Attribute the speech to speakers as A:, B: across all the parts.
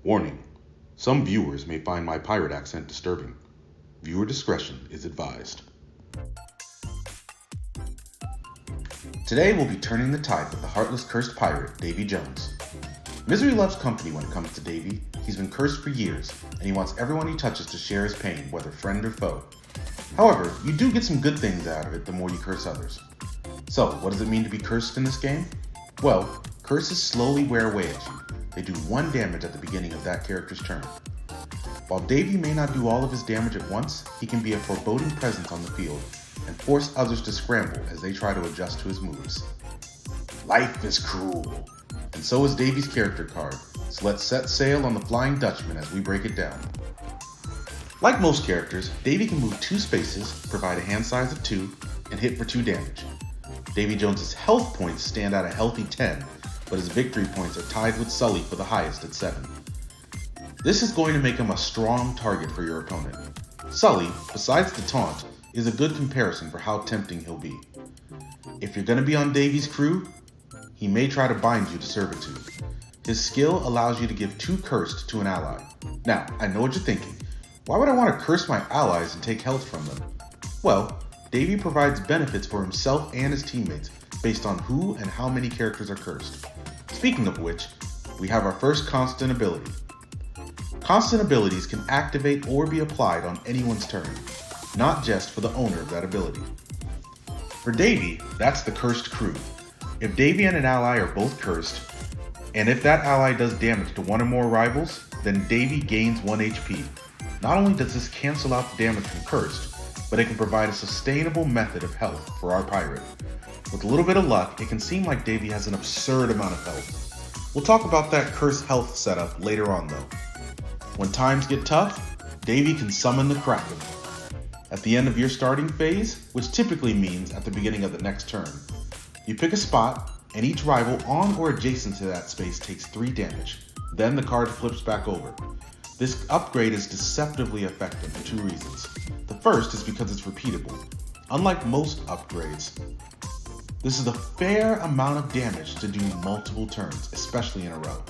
A: Warning: some viewers may find my pirate accent disturbing. Viewer discretion is advised. Today we'll be turning the tide with the heartless cursed pirate, Davy Jones. Misery loves company when it comes to Davy. He's been cursed for years, and he wants everyone he touches to share his pain, whether friend or foe. However, you do get some good things out of it the more you curse others. So, what does it mean to be cursed in this game? Well, curses slowly wear away at you. They do 1 damage at the beginning of that character's turn. While Davy may not do all of his damage at once, he can be a foreboding presence on the field and force others to scramble as they try to adjust to his moves. Life is cruel, and so is Davy's character card, so let's set sail on the Flying Dutchman as we break it down. Like most characters, Davy can move 2 spaces, provide a hand size of 2, and hit for 2 damage. Davy Jones's health points stand at a healthy 10, but his victory points are tied with Sully for the highest at 7. This is going to make him a strong target for your opponent. Sully, besides the taunt, is a good comparison for how tempting he'll be. If you're going to be on Davy's crew, he may try to bind you to servitude. His skill allows you to give 2 cursed to an ally. Now, I know what you're thinking. Why would I want to curse my allies and take health from them? Well, Davy provides benefits for himself and his teammates based on who and how many characters are cursed. Speaking of which, we have our first constant ability. Constant abilities can activate or be applied on anyone's turn, not just for the owner of that ability. For Davy, that's the cursed crew. If Davy and an ally are both cursed, and if that ally does damage to 1 or more rivals, then Davy gains 1 HP. Not only does this cancel out the damage from cursed, but it can provide a sustainable method of health for our pirate. With a little bit of luck, it can seem like Davy has an absurd amount of health. We'll talk about that cursed health setup later on though. When times get tough, Davy can summon the Kraken. At the end of your starting phase, which typically means at the beginning of the next turn, you pick a spot, and each rival on or adjacent to that space takes 3 damage. Then the card flips back over. This upgrade is deceptively effective for 2 reasons. The first is because it's repeatable. Unlike most upgrades, this is a fair amount of damage to do multiple turns, especially in a row.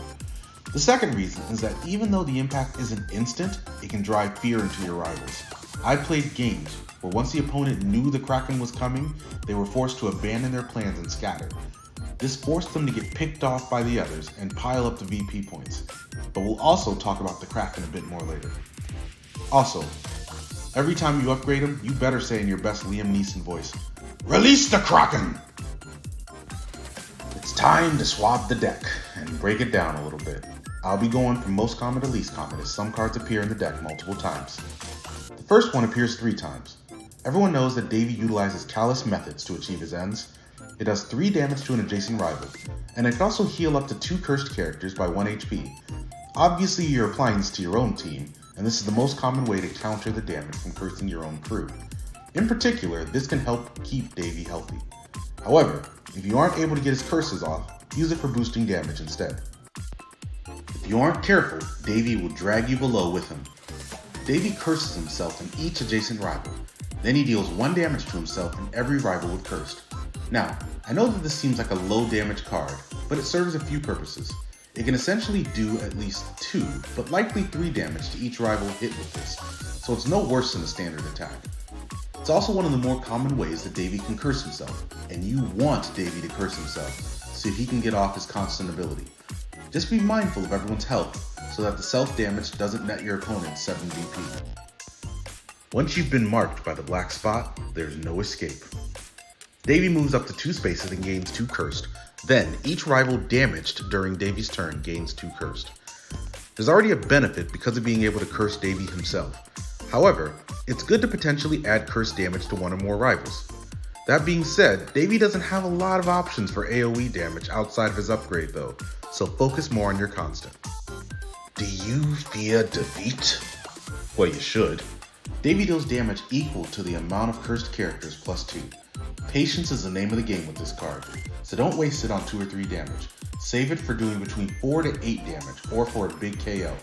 A: The second reason is that even though the impact isn't instant, it can drive fear into your rivals. I've played games where once the opponent knew the Kraken was coming, they were forced to abandon their plans and scatter. This forced them to get picked off by the others and pile up the VP points. But we'll also talk about the Kraken a bit more later. Also, every time you upgrade him, you better say in your best Liam Neeson voice, "Release the Kraken!" It's time to swab the deck and break it down a little bit. I'll be going from most common to least common as some cards appear in the deck multiple times. The first one appears 3 times. Everyone knows that Davy utilizes callous methods to achieve his ends. It does 3 damage to an adjacent rival, and it can also heal up to 2 cursed characters by 1 HP. Obviously you're applying this to your own team, and this is the most common way to counter the damage from cursing your own crew. In particular, this can help keep Davy healthy. However, if you aren't able to get his curses off, use it for boosting damage instead. If you aren't careful, Davy will drag you below with him. Davy curses himself and each adjacent rival. Then he deals 1 damage to himself and every rival with cursed. Now, I know that this seems like a low damage card, but it serves a few purposes. It can essentially do at least 2, but likely 3 damage to each rival hit with this, so it's no worse than a standard attack. It's also one of the more common ways that Davy can curse himself, and you want Davy to curse himself, so he can get off his constant ability. Just be mindful of everyone's health, so that the self-damage doesn't net your opponent 7 VP. Once you've been marked by the black spot, there's no escape. Davy moves up to 2 spaces and gains 2 cursed. Then, each rival damaged during Davy's turn gains 2 cursed. There's already a benefit because of being able to curse Davy himself. However, it's good to potentially add cursed damage to 1 or more rivals. That being said, Davy doesn't have a lot of options for AoE damage outside of his upgrade though, so focus more on your constant. Do you fear defeat? Well, you should. Davy deals damage equal to the amount of cursed characters plus 2. Patience is the name of the game with this card, so don't waste it on 2 or 3 damage. Save it for doing between 4 to 8 damage, or for a big KO.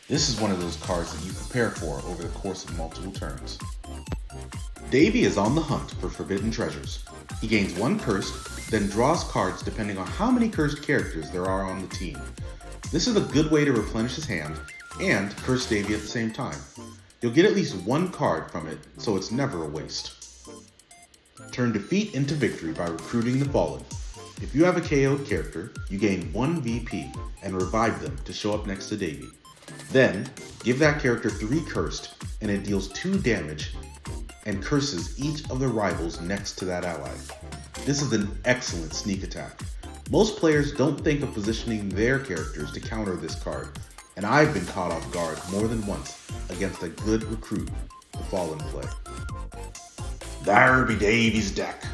A: This is one of those cards that you prepare for over the course of multiple turns. Davy is on the hunt for forbidden treasures. He gains 1 cursed, then draws cards depending on how many cursed characters there are on the team. This is a good way to replenish his hand and curse Davy at the same time. You'll get at least one card from it, so it's never a waste. Turn defeat into victory by recruiting the Fallen. If you have a KO'd character, you gain 1 VP and revive them to show up next to Davy. Then, give that character 3 cursed, and it deals 2 damage and curses each of the rivals next to that ally. This is an excellent sneak attack. Most players don't think of positioning their characters to counter this card, and I've been caught off guard more than once against a good recruit the Fallen play. There be Davy's deck.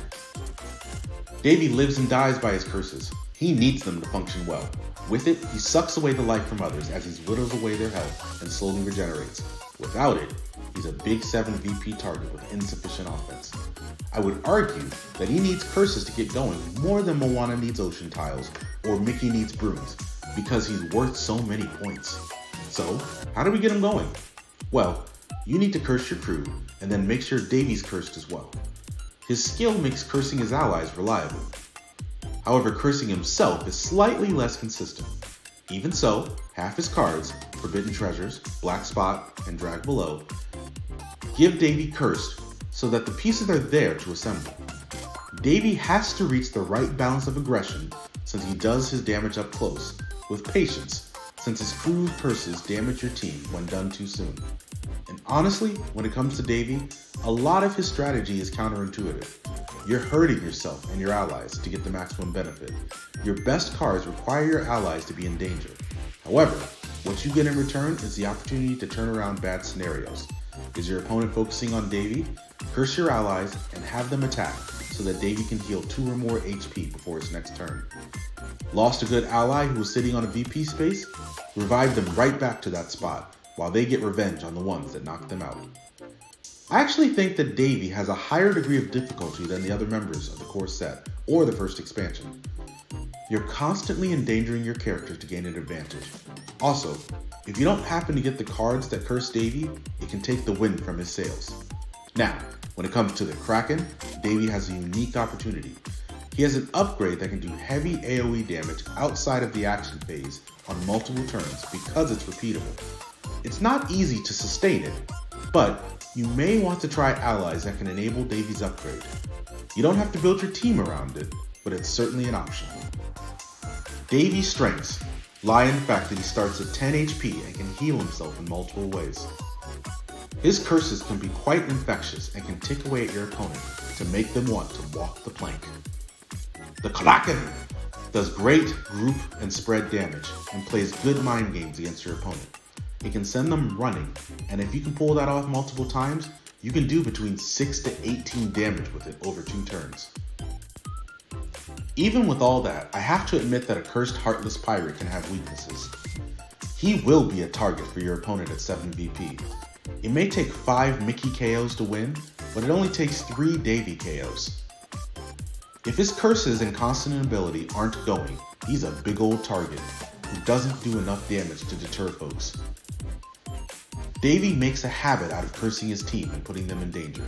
A: Davy lives and dies by his curses. He needs them to function well. With it, he sucks away the life from others as he whittles away their health and slowly regenerates. Without it, he's a big 7 VP target with insufficient offense. I would argue that he needs curses to get going more than Moana needs ocean tiles or Mickey needs brooms, because he's worth so many points. So, how do we get him going? Well, you need to curse your crew, and then make sure Davy's cursed as well. His skill makes cursing his allies reliable. However, cursing himself is slightly less consistent. Even so, half his cards, Forbidden Treasures, Black Spot, and Drag Below, give Davy cursed so that the pieces are there to assemble. Davy has to reach the right balance of aggression since he does his damage up close, with patience since his crew's curses damage your team when done too soon. And honestly, when it comes to Davy, a lot of his strategy is counterintuitive. You're hurting yourself and your allies to get the maximum benefit. Your best cards require your allies to be in danger. However, what you get in return is the opportunity to turn around bad scenarios. Is your opponent focusing on Davy? Curse your allies and have them attack so that Davy can heal 2 or more HP before his next turn. Lost a good ally who was sitting on a VP space? Revive them right back to that spot while they get revenge on the ones that knocked them out. I actually think that Davy has a higher degree of difficulty than the other members of the core set or the first expansion. You're constantly endangering your character to gain an advantage. Also, if you don't happen to get the cards that curse Davy, it can take the wind from his sails. Now, when it comes to the Kraken, Davy has a unique opportunity. He has an upgrade that can do heavy AoE damage outside of the action phase on multiple turns because it's repeatable. It's not easy to sustain it, but you may want to try allies that can enable Davy's upgrade. You don't have to build your team around it, but it's certainly an option. Davy's strengths lie in the fact that he starts at 10 HP and can heal himself in multiple ways. His curses can be quite infectious and can tick away at your opponent to make them want to walk the plank. The Kraken does great group and spread damage and plays good mind games against your opponent. It can send them running, and if you can pull that off multiple times, you can do between 6 to 18 damage with it over 2 turns. Even with all that, I have to admit that a cursed Heartless Pirate can have weaknesses. He will be a target for your opponent at 7 VP. It may take 5 Mickey KOs to win, but it only takes 3 Davy KOs. If his curses and constant ability aren't going, he's a big old target who doesn't do enough damage to deter folks. Davy makes a habit out of cursing his team and putting them in danger.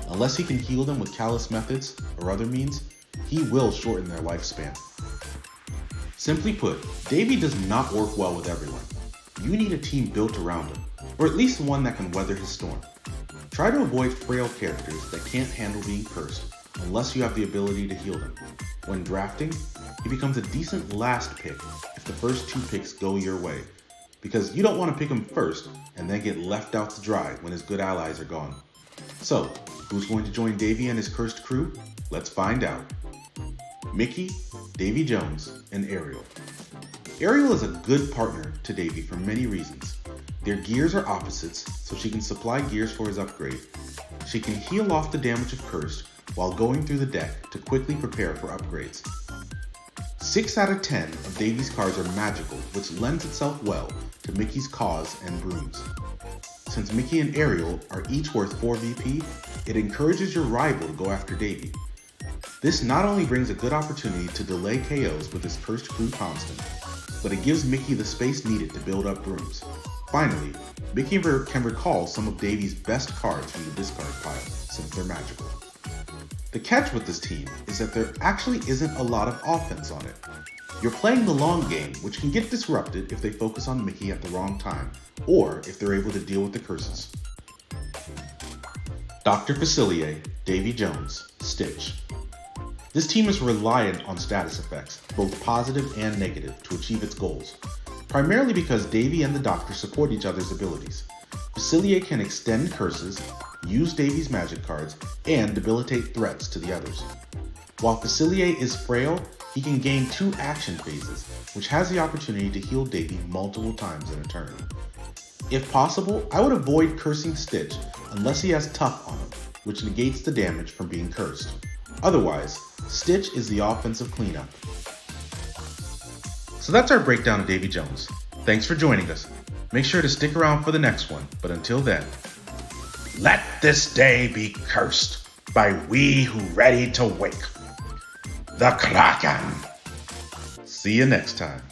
A: Unless he can heal them with callous methods or other means, he will shorten their lifespan. Simply put, Davy does not work well with everyone. You need a team built around him, or at least one that can weather his storm. Try to avoid frail characters that can't handle being cursed unless you have the ability to heal them. When drafting, he becomes a decent last pick if the first 2 picks go your way, because you don't want to pick him first and then get left out to dry when his good allies are gone. So, who's going to join Davy and his cursed crew? Let's find out. Mickey, Davy Jones, and Ariel. Ariel is a good partner to Davy for many reasons. Their gears are opposites, so she can supply gears for his upgrade. She can heal off the damage of cursed while going through the deck to quickly prepare for upgrades. 6 out of 10 of Davy's cards are magical, which lends itself well to Mickey's cause and brooms. Since Mickey and Ariel are each worth 4 VP, it encourages your rival to go after Davy. This not only brings a good opportunity to delay KOs with his cursed crew constant, but it gives Mickey the space needed to build up brooms. Finally, Mickey can recall some of Davy's best cards from the discard pile, since they're magical. The catch with this team is that there actually isn't a lot of offense on it. You're playing the long game, which can get disrupted if they focus on Mickey at the wrong time, or if they're able to deal with the curses. Dr. Facilier, Davy Jones, Stitch. This team is reliant on status effects, both positive and negative, to achieve its goals, primarily because Davy and the Doctor support each other's abilities. Facilier can extend curses, use Davy's magic cards, and debilitate threats to the others. While Facilier is frail, he can gain 2 action phases, which has the opportunity to heal Davy multiple times in a turn. If possible, I would avoid cursing Stitch unless he has Tough on him, which negates the damage from being cursed. Otherwise, Stitch is the offensive cleanup. So that's our breakdown of Davy Jones. Thanks for joining us. Make sure to stick around for the next one, but until then, let this day be cursed by we who ready to wake. The Kraken. See you next time.